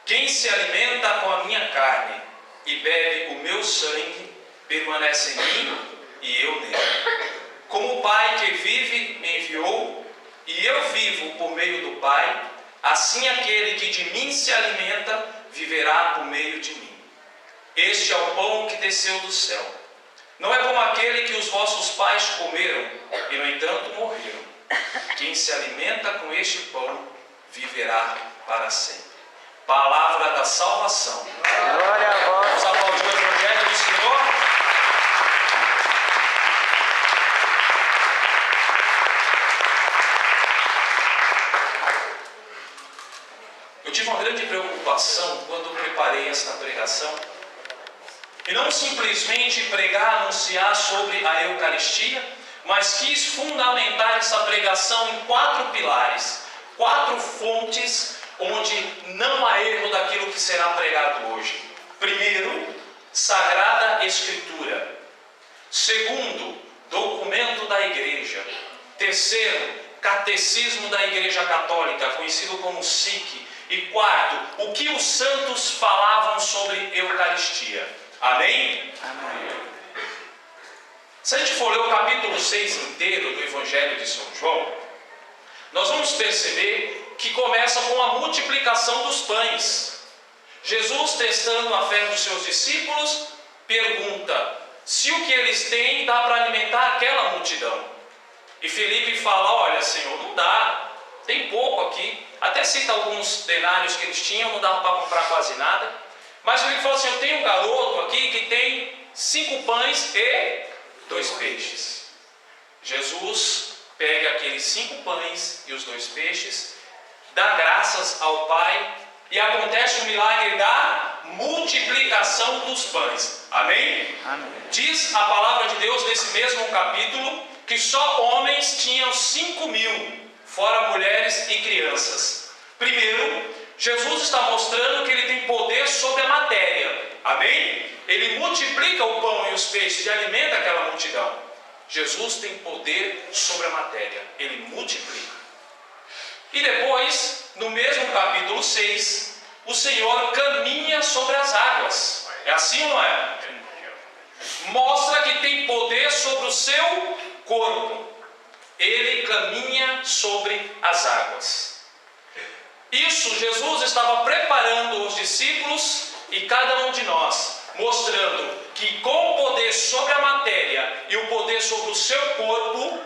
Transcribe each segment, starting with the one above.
Quem se alimenta com a minha carne e bebe o meu sangue, permanece em mim e eu nele. Como o Pai que vive me enviou, e eu vivo por meio do Pai, assim aquele que de mim se alimenta, viverá por meio de mim. Este é o pão que desceu do céu. Não é como aquele que os vossos pais comeram, e no entanto morreram. Quem se alimenta com este pão, viverá para sempre. Palavra da salvação. Glória a vós. Vamos aplaudir o Evangelho do Senhor. Eu tive uma grande preocupação quando preparei esta pregação. E não simplesmente pregar, anunciar sobre a Eucaristia, mas quis fundamentar essa pregação em 4 pilares, 4 fontes onde não há erro daquilo que será pregado hoje. Primeiro, Sagrada Escritura. Segundo, documento da Igreja. Terceiro, Catecismo da Igreja Católica, conhecido como SIC. E quarto, o que os santos falavam sobre Eucaristia. Amém? Amém. Se a gente for ler o capítulo 6 inteiro do Evangelho de São João, nós vamos perceber que começa com a multiplicação dos pães. Jesus, testando a fé dos seus discípulos, pergunta se o que eles têm dá para alimentar aquela multidão. E Filipe fala: olha, Senhor, não dá, tem pouco aqui. Até cita alguns denários que eles tinham, não dava para comprar quase nada. Mas Filipe fala assim: eu tenho um garoto aqui que tem 5 pães e 2 peixes. Jesus pega aqueles 5 pães e os 2 peixes, dá graças ao Pai e acontece o milagre da multiplicação dos pães. Amém? Amém. Diz a palavra de Deus nesse mesmo capítulo que só homens tinham 5.000, fora mulheres e crianças. Primeiro, Jesus está mostrando que ele tem poder sobre a matéria. Amém? Ele multiplica o pão e os peixes e alimenta aquela multidão. Jesus tem poder sobre a matéria. Ele multiplica. E depois, no mesmo capítulo 6, o Senhor caminha sobre as águas. É assim ou não é? Mostra que tem poder sobre o seu corpo. Ele caminha sobre as águas. Isso Jesus estava preparando os discípulos e cada um de nós, mostrando que com o poder sobre a matéria e o poder sobre o seu corpo,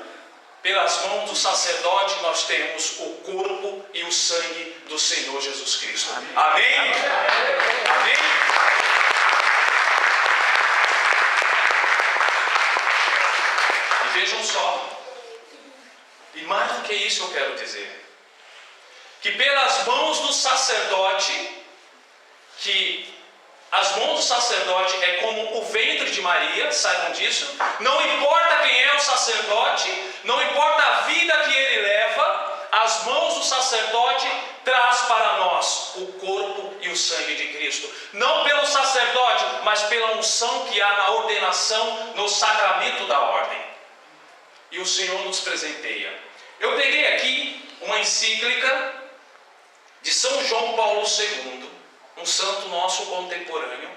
pelas mãos do sacerdote, nós temos o corpo e o sangue do Senhor Jesus Cristo. Amém? Amém? Amém? E vejam só, e mais do que isso eu quero dizer, que pelas mãos do sacerdote, que as mãos do sacerdote é como o ventre de Maria, saibam disso. Não importa quem é o sacerdote, não importa a vida que ele leva, as mãos do sacerdote traz para nós o corpo e o sangue de Cristo. Não pelo sacerdote, mas pela unção que há na ordenação, no sacramento da ordem. E o Senhor nos presenteia. Eu peguei aqui uma encíclica de São João Paulo II, um santo nosso contemporâneo.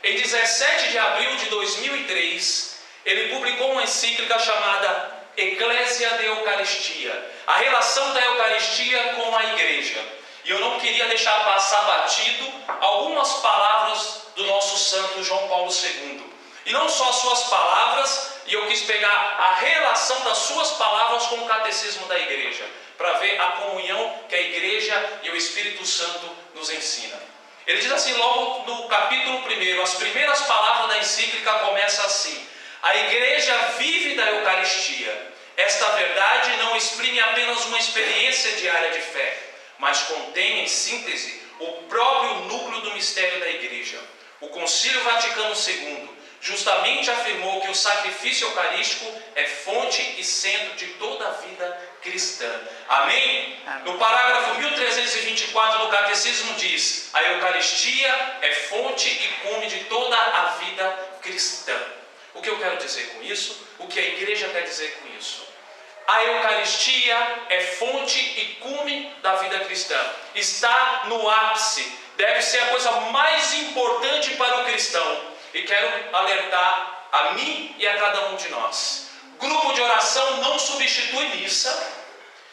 Em 17 de abril de 2003, ele publicou uma encíclica chamada Ecclesia de Eucaristia, a relação da Eucaristia com a Igreja. E eu não queria deixar passar batido algumas palavras do nosso santo João Paulo II. E não só as suas palavras, e eu quis pegar a relação das suas palavras com o catecismo da Igreja, para ver a comunhão que a Igreja e o Espírito Santo nos ensina. Ele diz assim, logo no capítulo 1, as primeiras palavras da encíclica começam assim: a Igreja vive da Eucaristia. Esta verdade não exprime apenas uma experiência diária de fé, mas contém em síntese o próprio núcleo do mistério da Igreja. O Concílio Vaticano II justamente afirmou que o sacrifício eucarístico é fonte e centro de toda a vida cristã. Amém? No parágrafo 1324 do Catecismo diz: a Eucaristia é fonte e cume de toda a vida cristã. O que eu quero dizer com isso? O que a Igreja quer dizer com isso? A Eucaristia é fonte e cume da vida cristã. Está no ápice deve ser a coisa mais importante para o cristão. E quero alertar a mim e a cada um de nós. Grupo de oração não substitui missa.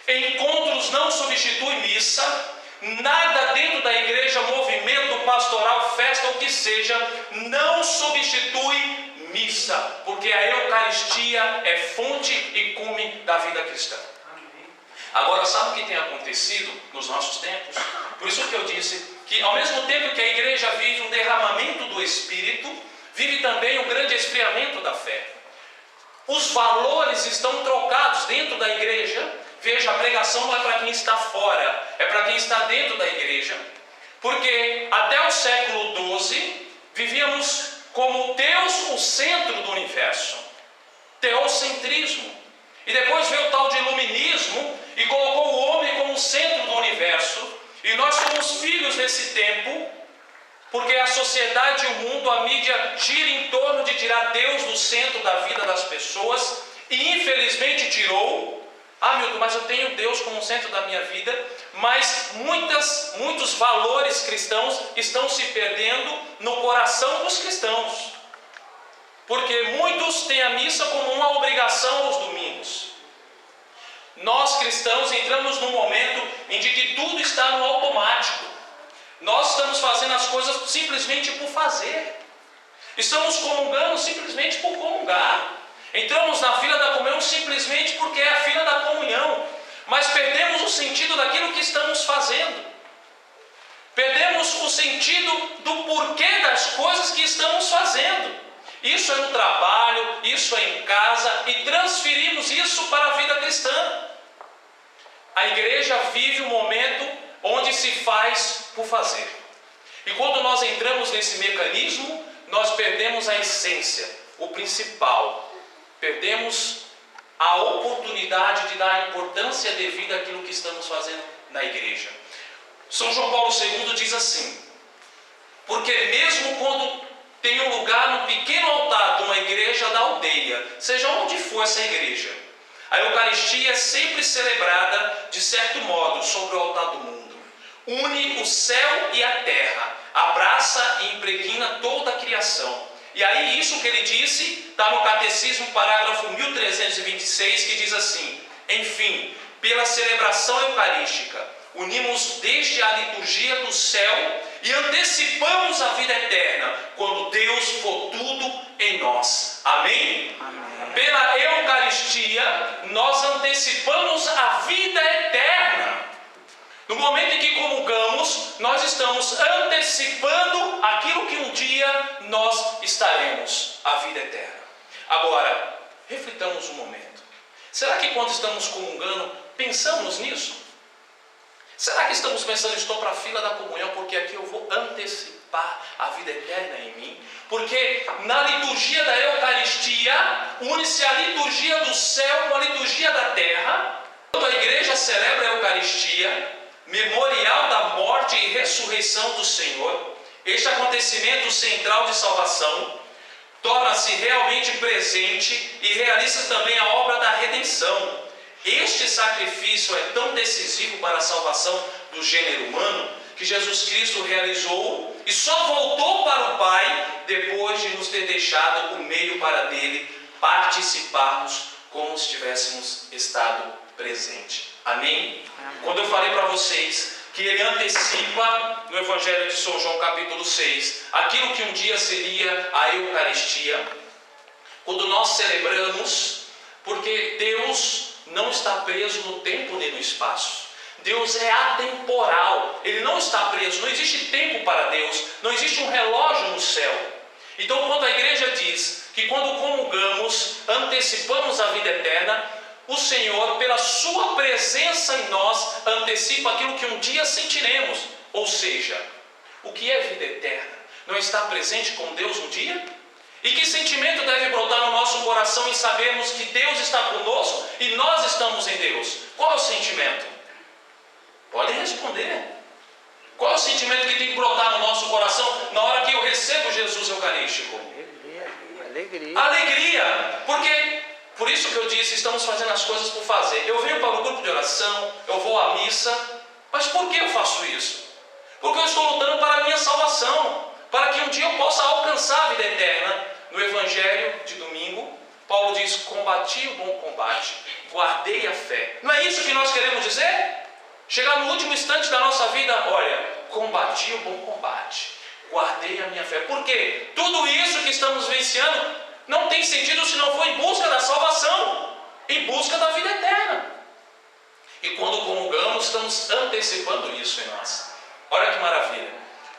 Encontros não substitui missa. Nada dentro da igreja, movimento pastoral, festa ou que seja, não substitui missa, porque a Eucaristia é fonte e cume da vida cristã. Agora, sabe o que tem acontecido nos nossos tempos? Por isso que eu disse que ao mesmo tempo que a igreja vive um derramamento do Espírito, vive também um grande esfriamento da fé. Os valores estão trocados dentro da igreja. Veja, a pregação não é para quem está fora, é para quem está dentro da igreja. Porque até o século XII, vivíamos como Deus o centro do universo. Teocentrismo. E depois veio o tal de iluminismo e colocou o homem como o centro do universo. E nós somos filhos desse tempo, porque a sociedade e o mundo, a mídia, gira em torno de tirar Deus do centro da vida das pessoas. E infelizmente tirou. Milton, mas eu tenho Deus como centro da minha vida, mas muitos valores cristãos estão se perdendo no coração dos cristãos, porque muitos têm a missa como uma obrigação aos domingos. Nós cristãos entramos num momento em que tudo está no automático. Nós estamos fazendo as coisas simplesmente por fazer, estamos comungando simplesmente por comungar. Entramos na fila da comunhão simplesmente porque é a fila da comunhão, mas perdemos o sentido daquilo que estamos fazendo. Perdemos o sentido do porquê das coisas que estamos fazendo. Isso é no trabalho, isso é em casa, e transferimos isso para a vida cristã. A igreja vive um momento onde se faz por fazer. E quando nós entramos nesse mecanismo, nós perdemos a essência, o principal. Perdemos a oportunidade de dar a importância devida àquilo que estamos fazendo na igreja. São João Paulo II diz assim: porque mesmo quando tem um lugar no pequeno altar de uma igreja da aldeia, seja onde for essa igreja, a Eucaristia é sempre celebrada de certo modo sobre o altar do mundo. Une o céu e a terra, abraça e impregna toda a criação. E aí isso que ele disse está no Catecismo, parágrafo 1326, que diz assim: enfim, pela celebração eucarística, unimos desde a liturgia do céu e antecipamos a vida eterna, quando Deus for tudo em nós. Amém? Amém. Pela Eucaristia, nós antecipamos a vida eterna. No momento em que comungamos, nós estamos antecipando aquilo que um dia nós estaremos, a vida eterna. Agora, reflitamos um momento. Será que quando estamos comungando, pensamos nisso? Será que estamos pensando, estou para a fila da comunhão, porque aqui eu vou antecipar a vida eterna em mim? Porque na liturgia da Eucaristia, une-se a liturgia do céu com a liturgia da terra. Quando a igreja celebra a Eucaristia, memorial da morte e ressurreição do Senhor, este acontecimento central de salvação torna-se realmente presente e realiza também a obra da redenção. Este sacrifício é tão decisivo para a salvação do gênero humano que Jesus Cristo realizou e só voltou para o Pai depois de nos ter deixado o meio para dele participarmos como se tivéssemos estado presente. Amém? Quando eu falei para vocês que ele antecipa no Evangelho de São João capítulo 6 aquilo que um dia seria a Eucaristia, quando nós celebramos, porque Deus não está preso no tempo nem no espaço. Deus é atemporal, ele não está preso, não existe tempo para Deus, não existe um relógio no céu. Então quando a igreja diz que quando comungamos, antecipamos a vida eterna, o Senhor, pela sua presença em nós, antecipa aquilo que um dia sentiremos. Ou seja, o que é vida eterna? Não está presente com Deus um dia? E que sentimento deve brotar no nosso coração em sabermos que Deus está conosco e nós estamos em Deus? Qual é o sentimento? Podem responder. Qual é o sentimento que tem que brotar no nosso coração na hora que eu recebo Jesus Eucarístico? Alegria. Alegria. Porque, por isso que eu disse, estamos fazendo as coisas por fazer. Eu venho para o grupo de oração, eu vou à missa, mas por que eu faço isso? Porque eu estou lutando para a minha salvação, para que um dia eu possa alcançar a vida eterna. No Evangelho de domingo, Paulo diz: combati o bom combate, guardei a fé. Não é isso que nós queremos dizer? Chegar no último instante da nossa vida, olha, combati o bom combate, guardei a minha fé. Por quê? Tudo isso que estamos vivenciando não tem sentido se não for em busca da salvação, em busca da vida eterna. E quando comungamos, estamos antecipando isso em nós. Olha que maravilha.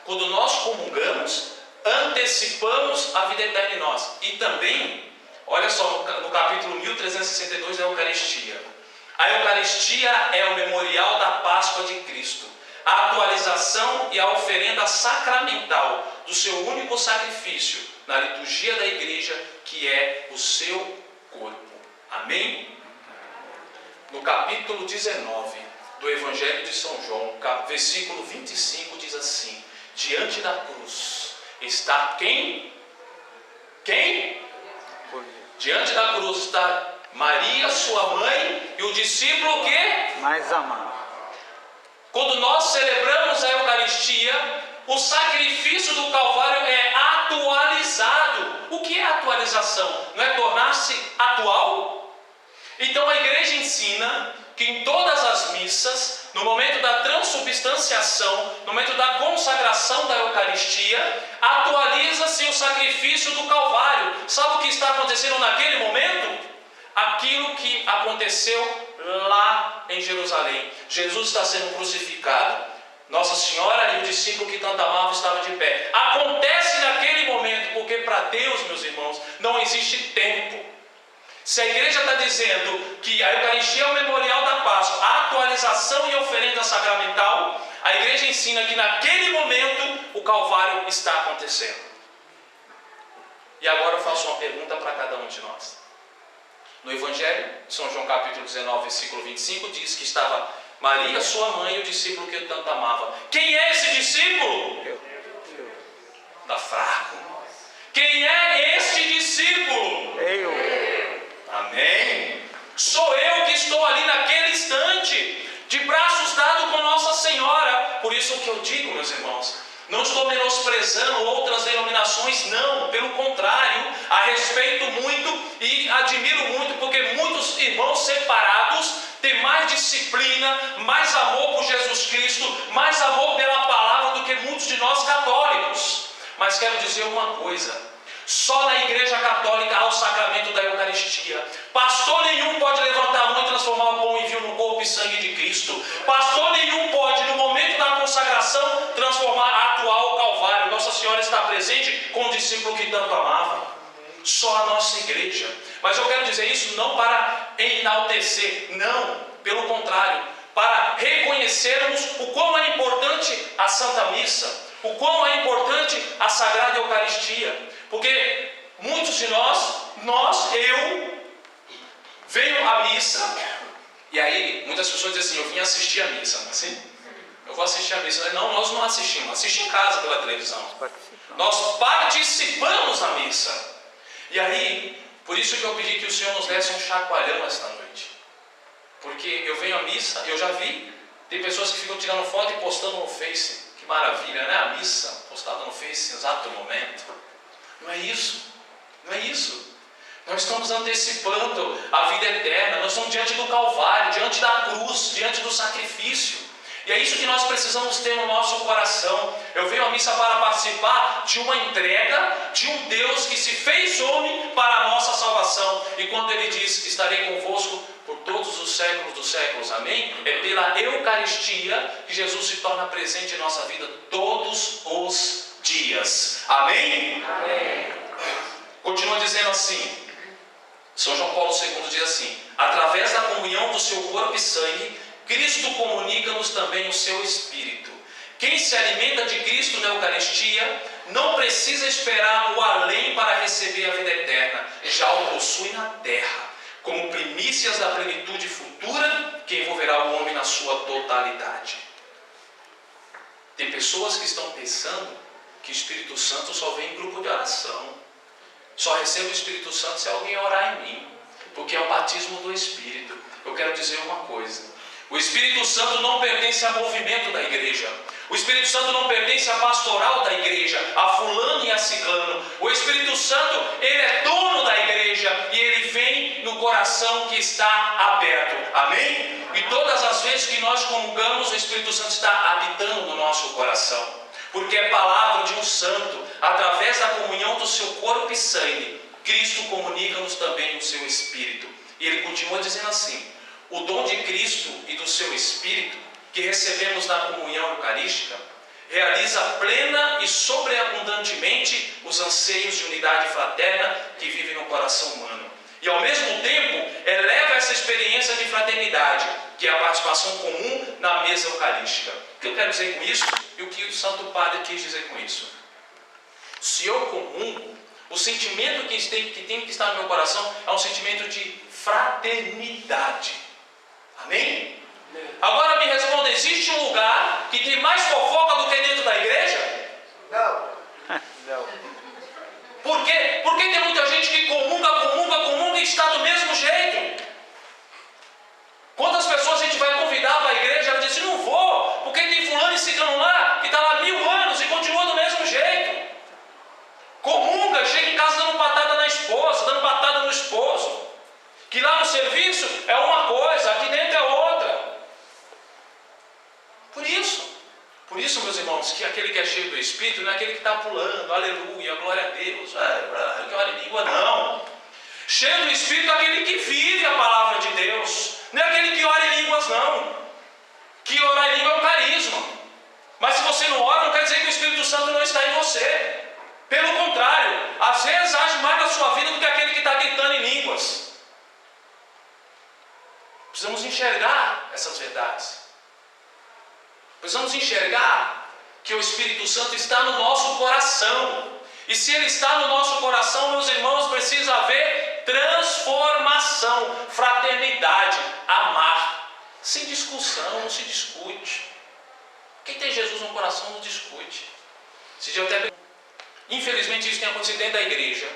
Quando nós comungamos, antecipamos a vida eterna em nós. E também, olha só, no capítulo 1362 da Eucaristia. A Eucaristia é o memorial da Páscoa de Cristo, a atualização e a oferenda sacramental do seu único sacrifício na liturgia da igreja, que é o seu corpo. Amém? No capítulo 19 do Evangelho de São João, versículo 25, diz assim: diante da cruz está quem? Quem? Diante da cruz está Maria, sua mãe, e o discípulo que? Mais amado. Quando nós celebramos a Eucaristia, o sacrifício do Calvário é atualizado. O que é atualização? Não é tornar-se atual? Então a igreja ensina que em todas as missas, no momento da transubstanciação, no momento da consagração da Eucaristia, atualiza-se o sacrifício do Calvário. Sabe o que está acontecendo naquele momento? Aquilo que aconteceu lá em Jerusalém. Jesus está sendo crucificado. Nossa Senhora e o discípulo que tanto amava estavam de pé. Acontece naquele momento, porque para Deus, meus irmãos, não existe tempo. Se a igreja está dizendo que a Eucaristia é o memorial da Páscoa, a atualização e a oferenda sacramental, a igreja ensina que naquele momento o Calvário está acontecendo. E agora eu faço uma pergunta para cada um de nós. No Evangelho, São João capítulo 19, versículo 25, diz que estava Maria, sua mãe, e o discípulo que tanto amava. Quem é esse discípulo? Está fraco. Quem é este discípulo? Eu. Amém? Sou eu que estou ali naquele instante, de braços dados com Nossa Senhora. Por isso que eu digo, meus irmãos, não estou menosprezando outras denominações, não, pelo contrário, a respeito muito e admiro muito, porque muitos irmãos separados têm mais disciplina, mais amor por Jesus Cristo, mais amor pela palavra do que muitos de nós católicos. Mas quero dizer uma coisa: só na Igreja Católica há o sacramento da Eucaristia. Pastor nenhum pode levantar a mão e transformar o pão e vinho no corpo e sangue de Cristo. Pastor nenhum pode, no momento da consagração, transformar, atuar o Calvário. Nossa Senhora está presente com o discípulo que tanto amava. Só a nossa igreja. Mas eu quero dizer isso não para enaltecer, não, pelo contrário, para reconhecermos o quão é importante a Santa Missa, o quão é importante a Sagrada Eucaristia. Porque muitos de eu venho à missa, e aí muitas pessoas dizem assim: eu vim assistir a missa, não é assim? Eu vou assistir a missa. Não, nós não assistimos, assistimos em casa pela televisão. Nós participamos da missa. E aí, por isso que eu pedi que o Senhor nos desse um chacoalhão esta noite. Porque eu venho à missa, eu já vi, tem pessoas que ficam tirando foto e postando no Face. Que maravilha, né? A missa postada no Face em exato momento. Não é isso, não é isso. Nós estamos antecipando a vida eterna, nós estamos diante do Calvário, diante da cruz, diante do sacrifício. E é isso que nós precisamos ter no nosso coração. Eu venho à missa para participar de uma entrega de um Deus que se fez homem para a nossa salvação. E quando Ele diz: estarei convosco por todos os séculos dos séculos, amém? É pela Eucaristia que Jesus se torna presente em nossa vida todos os dias. Amém? Amém. Continua dizendo assim, São João Paulo II diz assim: através da comunhão do seu corpo e sangue, Cristo comunica-nos também o seu Espírito. Quem se alimenta de Cristo na Eucaristia não precisa esperar o além para receber a vida eterna, já o possui na terra, como primícias da plenitude futura que envolverá o homem na sua totalidade. Tem pessoas que estão pensando que o Espírito Santo só vem em grupo de oração. Só recebo o Espírito Santo se alguém orar em mim, porque é o batismo do Espírito. Eu quero dizer uma coisa: o Espírito Santo não pertence ao movimento da igreja. O Espírito Santo não pertence à pastoral da igreja, a fulano e a ciclano. O Espírito Santo, ele é dono da igreja e ele vem no coração que está aberto. Amém? E todas as vezes que nós comungamos, o Espírito Santo está habitando no nosso coração. Porque é palavra de um santo, através da comunhão do seu corpo e sangue, Cristo comunica-nos também o seu Espírito. E ele continua dizendo assim: o dom de Cristo e do seu Espírito, que recebemos na comunhão eucarística, realiza plena e sobreabundantemente os anseios de unidade fraterna que vivem no coração humano. E ao mesmo tempo, eleva essa experiência de fraternidade, que é a participação comum na mesa eucarística. O que eu quero dizer com isso? E o que o Santo Padre quis dizer com isso? Se eu comungo, o sentimento que tem que estar no meu coração é um sentimento de fraternidade. Amém? Agora me responda, existe um lugar que tem mais fofoca do que dentro da igreja? Não. Não. Por quê? Porque tem muita gente que comunga e está do mesmo jeito. Quantas pessoas a gente vai convidar para a igreja, ela diz assim, não vou, porque tem fulano e ciclano lá, que está lá há 1000 anos e continua do mesmo jeito. Comunga, chega em casa dando patada na esposa, dando patada no esposo. Que lá no serviço é uma coisa, aqui dentro é outra. Por isso, meus irmãos, que aquele que é cheio do Espírito não é aquele que está pulando, aleluia, glória a Deus, que ora em língua, não. Cheio do Espírito é aquele que vive a palavra de Deus, não é aquele que ora em línguas, não. Que orar em língua é um carisma. Mas se você não ora, não quer dizer que o Espírito Santo não está em você. Pelo contrário, às vezes age mais na sua vida do que aquele que está gritando em línguas. Precisamos enxergar essas verdades. Precisamos enxergar que o Espírito Santo está no nosso coração. E se ele está no nosso coração, meus irmãos, precisa haver transformação, fraternidade, amar. Sem discussão, não se discute. Quem tem Jesus no coração não discute. Infelizmente isso tem acontecido dentro da igreja.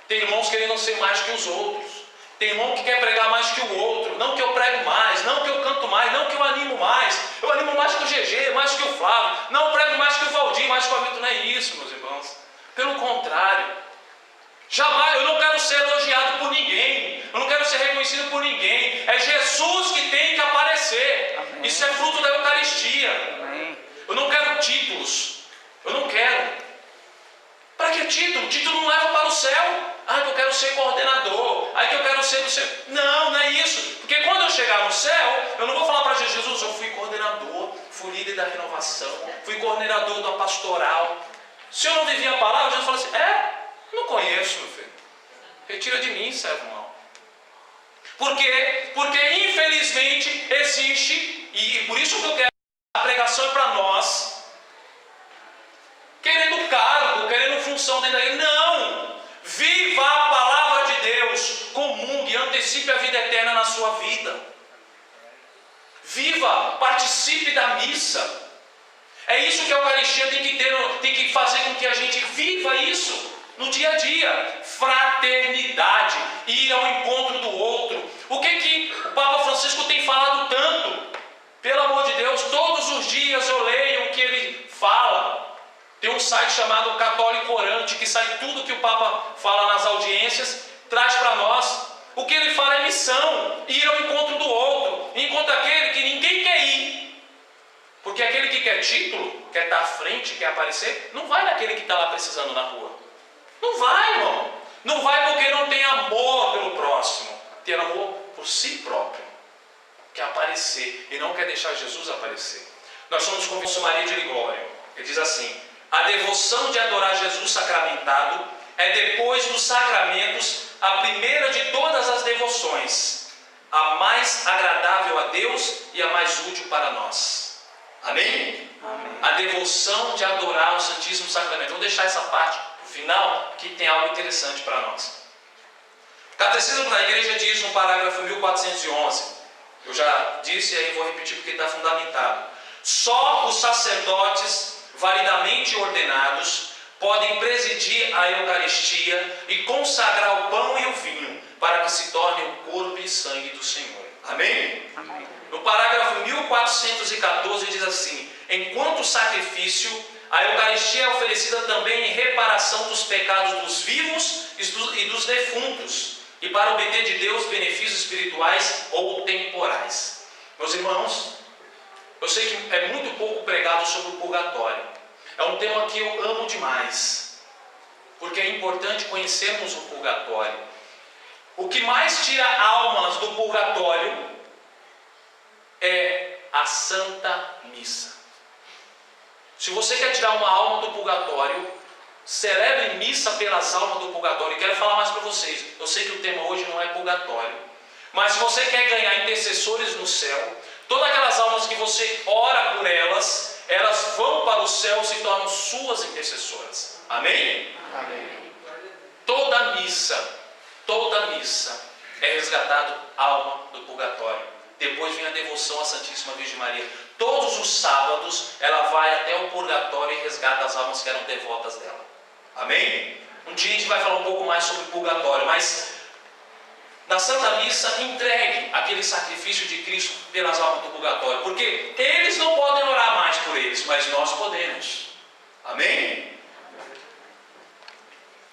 Tem irmãos querendo ser mais que os outros. Tem irmão que quer pregar mais que o outro. Não que eu prego mais, não que eu canto mais, não que eu animo mais. Eu animo mais que o GG, mais que o Flávio. Não prego mais que o Valdir, mais que o Hamilton. Não é isso, meus irmãos. Pelo contrário. Jamais, eu não quero ser elogiado por ninguém. Eu não quero ser reconhecido por ninguém. É Jesus que tem que aparecer. Amém. Isso é fruto da Eucaristia. Amém. Eu não quero títulos. Eu não quero. Para que título? Título não leva para o céu. Ah, que eu quero ser coordenador. Ah, que eu quero ser... Não, não é isso. Porque quando eu chegar no céu, eu não vou falar para Jesus, eu fui coordenador, fui líder da renovação, fui coordenador da pastoral. Se eu não vivia a palavra, Jesus fala assim, não conheço, meu filho. Retira de mim, servo mau. Por quê? Porque infelizmente existe, e por isso que eu quero a pregação é para nós, querendo cargo, querendo função dentro da igreja. Não! Viva a palavra de Deus, comungue, antecipe a vida eterna na sua vida. Viva, participe da missa. É isso que a Eucaristia tem que fazer com que a gente viva isso no dia a dia. Fraternidade, ir ao encontro do outro. O que o Papa Francisco tem falado tanto? Pelo amor de Deus, todos os dias eu leio o que ele fala. Tem um site chamado Católico Orante, que sai tudo que o Papa fala nas audiências, traz para nós. O que ele fala é missão, ir ao encontro do outro, encontro aquele que ninguém quer ir. Porque aquele que quer título, quer estar à frente, quer aparecer, não vai naquele que está lá precisando na rua. Não vai, irmão. Não vai porque não tem amor pelo próximo. Tem amor por si próprio. Quer aparecer e não quer deixar Jesus aparecer. Nós somos convidados por Maria de Ligório. Ele diz assim: a devoção de adorar Jesus sacramentado é, depois dos sacramentos, a primeira de todas as devoções, a mais agradável a Deus e a mais útil para nós. Amém? Amém. A devoção de adorar o Santíssimo Sacramento. Vou deixar essa parte para o final, que tem algo interessante para nós. O Catecismo da Igreja diz no parágrafo 1411, eu já disse e aí vou repetir porque está fundamentado: só os sacerdotes validamente ordenados podem presidir a Eucaristia e consagrar o pão e o vinho para que se torne o corpo e sangue do Senhor. Amém? Amém. No parágrafo 1414 diz assim: Enquanto sacrifício, a Eucaristia é oferecida também em reparação dos pecados dos vivos e dos defuntos, e para obter de Deus benefícios espirituais ou temporais. Meus irmãos, eu sei que é muito pouco pregado sobre o purgatório. É um tema que eu amo demais, porque é importante conhecermos o purgatório. O que mais tira almas do purgatório é a Santa Missa. Se você quer tirar uma alma do purgatório, celebre missa pelas almas do purgatório. E quero falar mais para vocês. Eu sei que o tema hoje não é purgatório, mas se você quer ganhar intercessores no céu, todas aquelas almas que você ora por elas, elas vão para o céu e se tornam suas intercessoras. Amém? Amém. Toda missa é resgatado alma do purgatório. Depois vem a devoção à Santíssima Virgem Maria. Todos os sábados ela vai até o purgatório e resgata as almas que eram devotas dela. Amém? Um dia a gente vai falar um pouco mais sobre o purgatório, mas na Santa Missa entregue aquele sacrifício de Cristo pelas almas do purgatório, porque eles não podem orar mais por eles, mas nós podemos. Amém?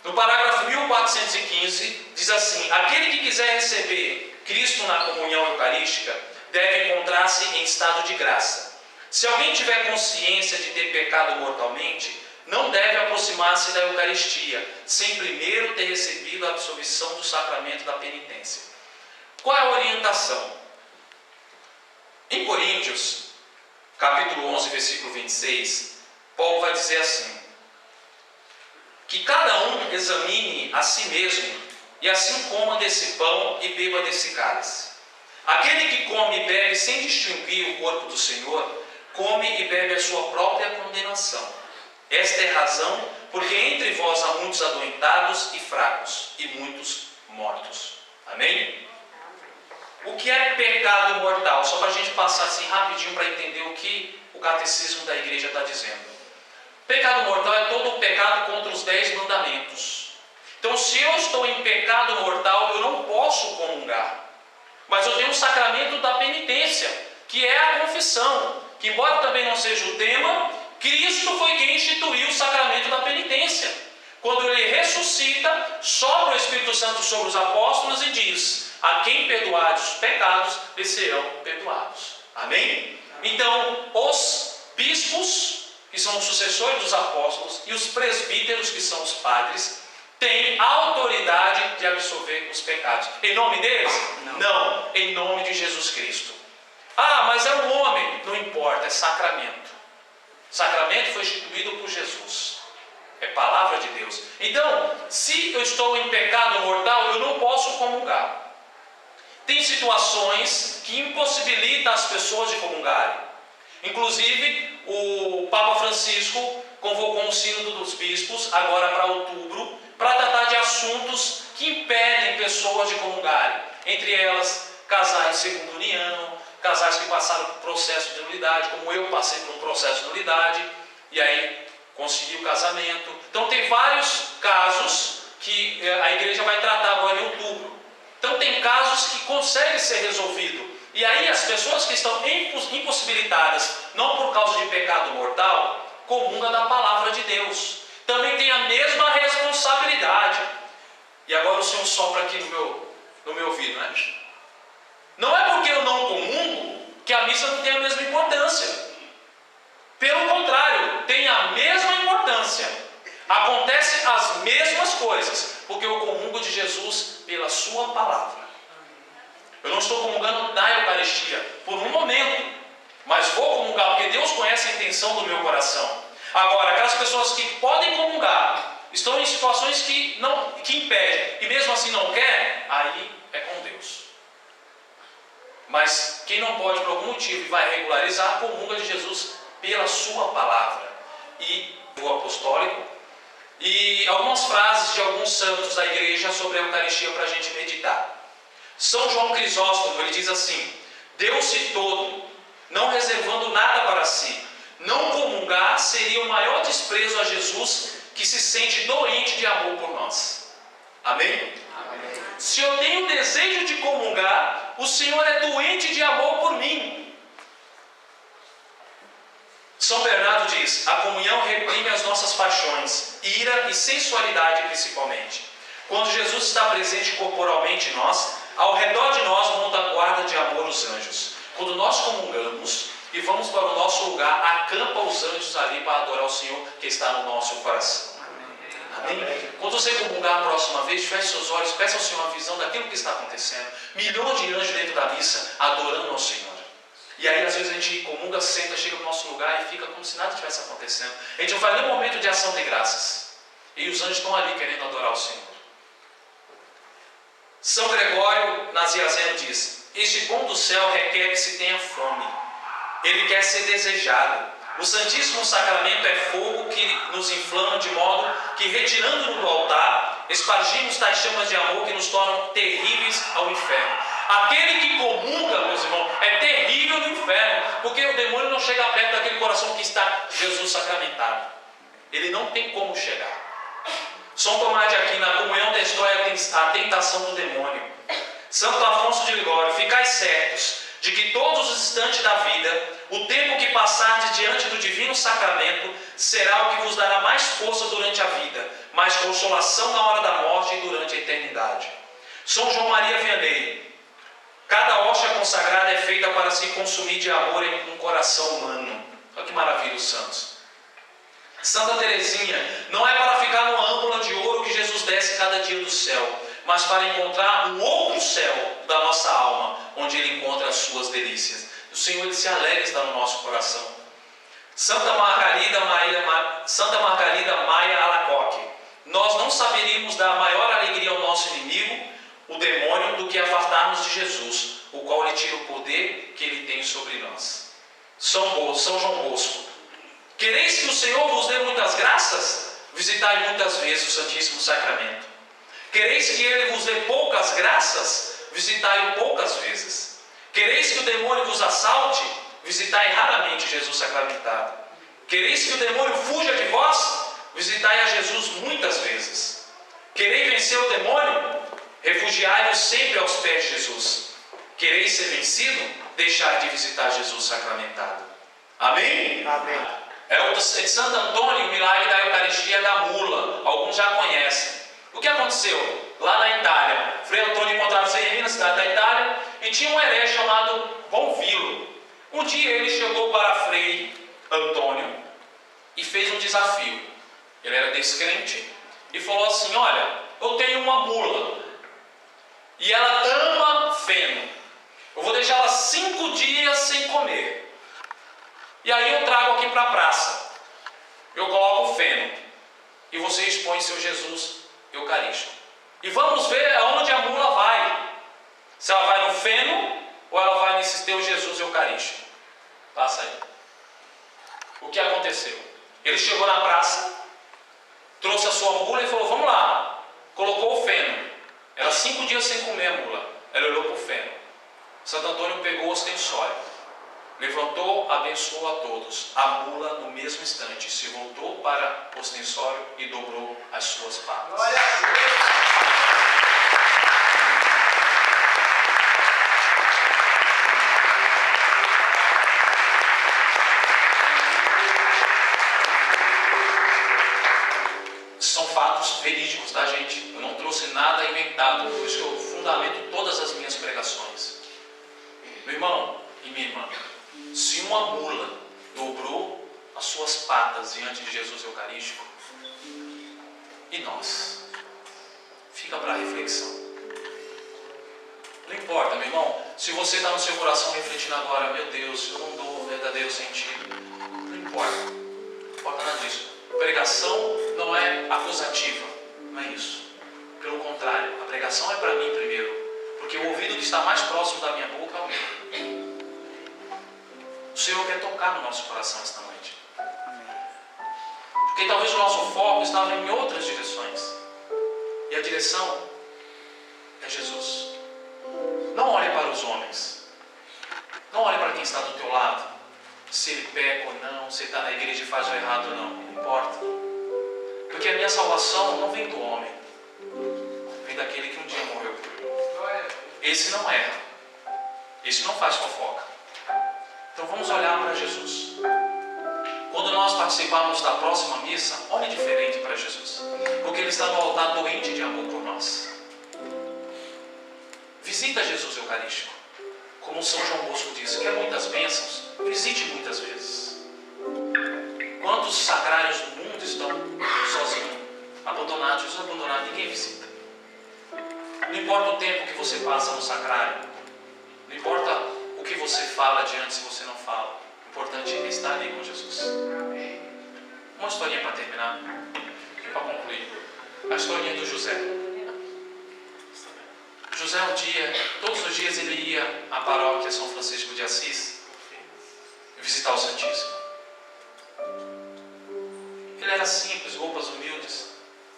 No parágrafo 1415 diz assim: aquele que quiser receber Cristo na comunhão eucarística deve encontrar-se em estado de graça. Se alguém tiver consciência de ter pecado mortalmente, não deve aproximar-se da Eucaristia, sem primeiro ter recebido a absolvição do sacramento da penitência. Qual é a orientação? Em Coríntios, capítulo 11, versículo 26, Paulo vai dizer assim: que cada um examine a si mesmo, e assim coma desse pão e beba desse cálice. Aquele que come e bebe sem distinguir o corpo do Senhor, come e bebe a sua própria condenação. Esta é a razão porque entre vós há muitos adoentados e fracos, e muitos mortos. Amém? O que é pecado mortal? Só para a gente passar assim rapidinho para entender o que o catecismo da igreja está dizendo. Pecado mortal é todo o pecado contra os 10 mandamentos. Então, se eu estou em pecado mortal, eu não posso comungar. Mas eu tenho o sacramento da penitência, que é a confissão, que embora também não seja o tema, Cristo foi quem instituiu o sacramento da penitência. Quando ele ressuscita, sopra o Espírito Santo sobre os apóstolos e diz: a quem perdoares os pecados, lhes serão perdoados. Amém? Então, os bispos, que são os sucessores dos apóstolos, e os presbíteros, que são os padres, têm autoridade de absolver os pecados. Em nome deles? Não, em nome de Jesus Cristo. Ah, mas é um homem. Não importa, é sacramento. Sacramento foi instituído por Jesus. É palavra de Deus. Então, se eu estou em pecado mortal, eu não posso comungar. Tem situações que impossibilitam as pessoas de comungarem. Inclusive, o Papa Francisco convocou um sínodo dos bispos, agora para outubro, para tratar de assuntos que impedem pessoas de comungarem. Entre elas, casais de segunda união, casais que passaram por processo de nulidade, como eu passei por um processo de nulidade, e aí consegui o casamento. Então tem vários casos que a igreja vai tratar agora em outubro. Então tem casos que conseguem ser resolvidos. E aí as pessoas que estão impossibilitadas, não por causa de pecado mortal, comungam da palavra de Deus. Também tem a mesma responsabilidade. E agora o Senhor sopra aqui no meu ouvido, né? Não é porque eu não comungo que a missa não tem a mesma importância. Pelo contrário, tem a mesma importância. Acontecem as mesmas coisas, porque eu comungo de Jesus pela sua palavra. Eu não estou comungando da Eucaristia por um momento, mas vou comungar porque Deus conhece a intenção do meu coração. Agora, aquelas pessoas que podem comungar, estão em situações que impedem, e mesmo assim não querem, aí é com Deus. Mas quem não pode por algum motivo e vai regularizar, comunga de Jesus pela sua palavra. E o apostólico, e algumas frases de alguns santos da igreja sobre a Eucaristia para a gente meditar. São João Crisóstomo, ele diz assim: deu-se todo, não reservando nada para si. Não comungar seria o maior desprezo a Jesus, que se sente doente de amor por nós. Amém? Amém. Se eu tenho desejo de comungar, o Senhor é doente de amor por mim. São Bernardo diz: a comunhão reprime as nossas paixões, ira e sensualidade principalmente. Quando Jesus está presente corporalmente em nós, ao redor de nós monta a guarda de amor os anjos. Quando nós comungamos e vamos para o nosso lugar, acampa os anjos ali para adorar o Senhor que está no nosso coração. Amém? Quando você comungar a próxima vez, feche seus olhos, peça ao Senhor a visão daquilo que está acontecendo. Milhões de anjos dentro da missa adorando ao Senhor. E aí às vezes a gente comunga, senta, chega no nosso lugar e fica como se nada estivesse acontecendo. A gente não faz nem um momento de ação de graças. E os anjos estão ali querendo adorar o Senhor. São Gregório Nazianzeno diz: este pão do céu requer que se tenha fome. Ele quer ser desejado. O Santíssimo Sacramento é fogo que nos inflama de modo que, retirando-no do altar, espargimos tais chamas de amor que nos tornam terríveis ao inferno. Aquele que comunga, meus irmãos, é terrível no inferno, porque o demônio não chega perto daquele coração que está Jesus sacramentado. Ele não tem como chegar. São Tomás de Aquino: na comunhão destrói a tentação do demônio. Santo Afonso de Ligório: ficai certos de que todos os instantes da vida, o tempo que passardes diante do divino sacramento, será o que vos dará mais força durante a vida, mais consolação na hora da morte e durante a eternidade. São João Maria Vianney: cada hóstia consagrada é feita para se consumir de amor em um coração humano. Olha que maravilha os santos. Santa Teresinha: não é para ficar numa âmbula de ouro que Jesus desce cada dia do céu, mas para encontrar um outro céu da nossa alma, onde Ele encontra as suas delícias. O Senhor, Ele se alegra estar no nosso coração. Santa Margarida Maia Alacoque: nós não saberíamos dar maior alegria ao nosso inimigo, o demônio, do que afastarmos de Jesus, o qual lhe tira o poder que Ele tem sobre nós. São João Bosco: quereis que o Senhor vos dê muitas graças? Visitai muitas vezes o Santíssimo Sacramento. Quereis que Ele vos dê poucas graças? Visitai-o poucas vezes. Quereis que o demônio vos assalte? Visitai raramente Jesus sacramentado. Quereis que o demônio fuja de vós? Visitai a Jesus muitas vezes. Quereis vencer o demônio? Refugiai-vos sempre aos pés de Jesus. Quereis ser vencido? Deixai de visitar Jesus sacramentado. Amém? Amém. É o de Santo Antônio, o milagre da Eucaristia da mula. Alguns já conhecem. O que aconteceu? Lá na Itália, Frei Antônio encontrava-se na cidade da Itália e tinha um herege chamado Bonvilo. Um dia ele chegou para Frei Antônio e fez um desafio. Ele era descrente e falou assim: olha, eu tenho uma mula e ela ama feno. Eu vou deixar ela 5 dias sem comer. E aí eu trago aqui para a praça. Eu coloco o feno e você expõe seu Jesus Eucarístico. E vamos ver aonde a mula vai. Se ela vai no feno ou ela vai nesse teu Jesus Eucarístico. Passa aí. O que aconteceu? Ele chegou na praça, trouxe a sua mula e falou: vamos lá. Colocou o feno. Era 5 dias sem comer a mula. Ela olhou para o feno. Santo Antônio pegou o ostensório, levantou, abençoou a todos. A mula, no mesmo instante, se voltou para o ostensório e dobrou as suas patas. Glória a Deus. São fatos verídicos, tá, gente? Eu não trouxe nada inventado, por isso que eu fundamento todas as minhas pregações. Meu irmão e minha irmã, se uma mula dobrou as suas patas diante de Jesus Eucarístico, e nós? Fica para reflexão. Não importa, meu irmão, se você está no seu coração refletindo agora: meu Deus, eu não dou o verdadeiro sentido. Não importa. Não importa nada disso. Pregação não é acusativa, não é isso. Pelo contrário, a pregação é para mim primeiro, porque o ouvido que está mais próximo da minha boca é o meu. O Senhor quer tocar no nosso coração esta noite. Porque talvez o nosso foco estava em outras direções. E a direção é Jesus. Não olhe para os homens. Não olhe para quem está do teu lado. Se ele peca ou não, se ele está na igreja e faz o errado ou não. Não importa. Porque a minha salvação não vem do homem. Vem daquele que um dia morreu por mim. Esse não erra. Esse não faz fofoca. Então vamos olhar para Jesus. Quando nós participarmos da próxima missa, olhe diferente para Jesus, porque Ele está no altar doente de amor por nós. Visita Jesus Eucarístico, como São João Bosco disse, quer muitas bênçãos, visite muitas vezes. Quantos sacrários do mundo estão sozinhos, abandonados? Jesus abandonado, ninguém visita. Não importa o tempo que você passa no sacrário, não importa o que você fala diante se você não fala, o importante é estar ali com Jesus. Uma historinha para terminar, para concluir. A historinha do José. José um dia, todos os dias ele ia à paróquia São Francisco de Assis visitar o Santíssimo. Ele era simples, roupas humildes,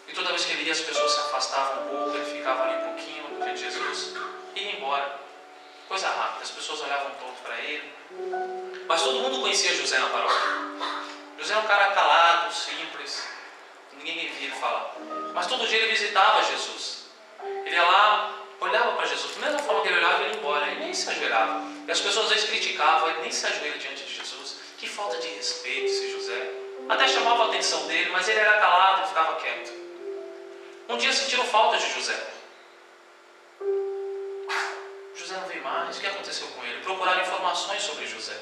e toda vez que ele ia as pessoas se afastavam um pouco, ele ficava ali um pouquinho no pé de Jesus e ia embora. Coisa rápida, as pessoas olhavam todo para ele, mas todo mundo conhecia José na paróquia. José era um cara calado, simples, ninguém via ele falar, mas todo dia ele visitava Jesus. Ele ia lá, olhava para Jesus, da mesma forma que ele olhava, ele ia embora, ele nem se ajoelhava. E as pessoas às vezes criticavam, ele nem se ajoelha diante de Jesus. Que falta de respeito esse José. Até chamava a atenção dele, mas ele era calado e ficava quieto. Um dia sentiram falta de José. José não veio mais, o que aconteceu com ele? Procuraram informações sobre José.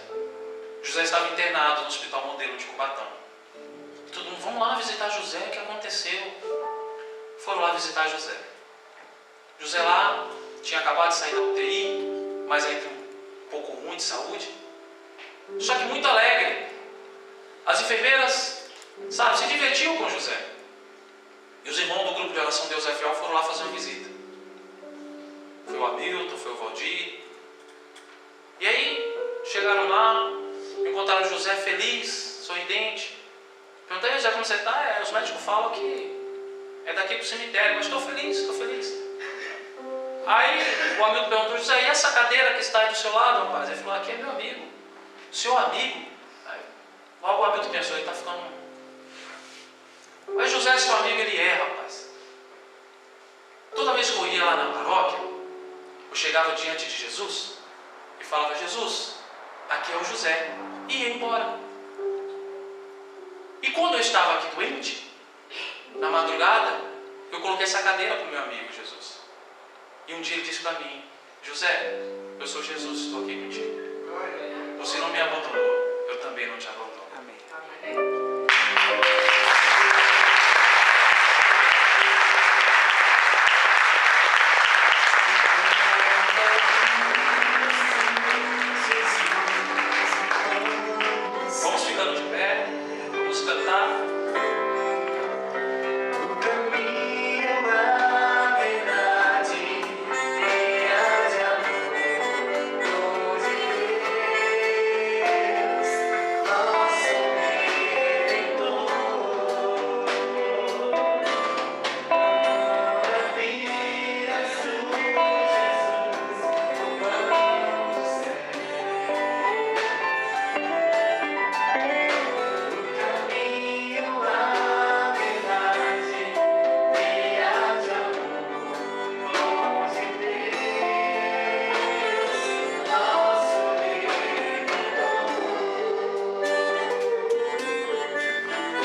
José estava internado no Hospital Modelo de Cubatão. E todo mundo, vamos lá visitar José, o que aconteceu? Foram lá visitar José. José lá tinha acabado de sair da UTI, mas ainda um pouco ruim de saúde, só que muito alegre. As enfermeiras, sabe, se divertiam com José. E os irmãos do grupo de oração Deus é Fiel foram lá fazer uma visita. Foi o Hamilton, foi o Valdir. E aí, chegaram lá, encontraram José feliz, sorridente. Perguntei, José, como você está? Os médicos falam que é daqui para o cemitério, mas estou feliz, estou feliz. Aí o amigo perguntou, José, e essa cadeira que está aí do seu lado, rapaz? Ele falou, aqui é meu amigo. Seu amigo? Aí, logo o amigo pensou, ele está ficando... Mas José, seu amigo, ele é, rapaz. Toda vez que eu ia lá na paróquia, eu chegava diante de Jesus e falava, Jesus, aqui é o José. E ia embora. E quando eu estava aqui doente, na madrugada, eu coloquei essa cadeira para o meu amigo Jesus. E um dia ele disse para mim, José, eu sou Jesus, estou aqui contigo. Você não me abandonou, eu também não te abandono. Amém. Vamos ficando de pé, vamos cantar.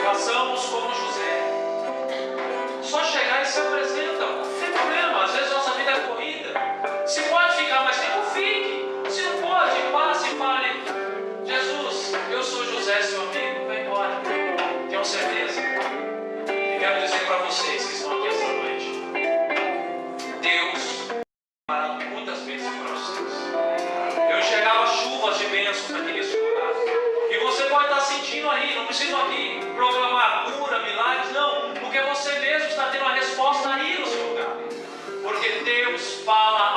Façamos como José. Só chegar e se apresenta. Não tem problema, às vezes nossa vida é corrida. Se pode ficar mais tempo, fique. Se não pode, passe e fale, Jesus, eu sou José, seu amigo, vai embora. Tenho certeza. E quero dizer para vocês que estão aqui esta noite, Deus parado muitas vezes para vocês. Eu enxergava chuvas de bênçãos naqueles lugares. E você pode estar sentindo aí, não precisa aqui proclamar cura, milagres, não, porque você mesmo está tendo a resposta aí no seu lugar. Porque Deus fala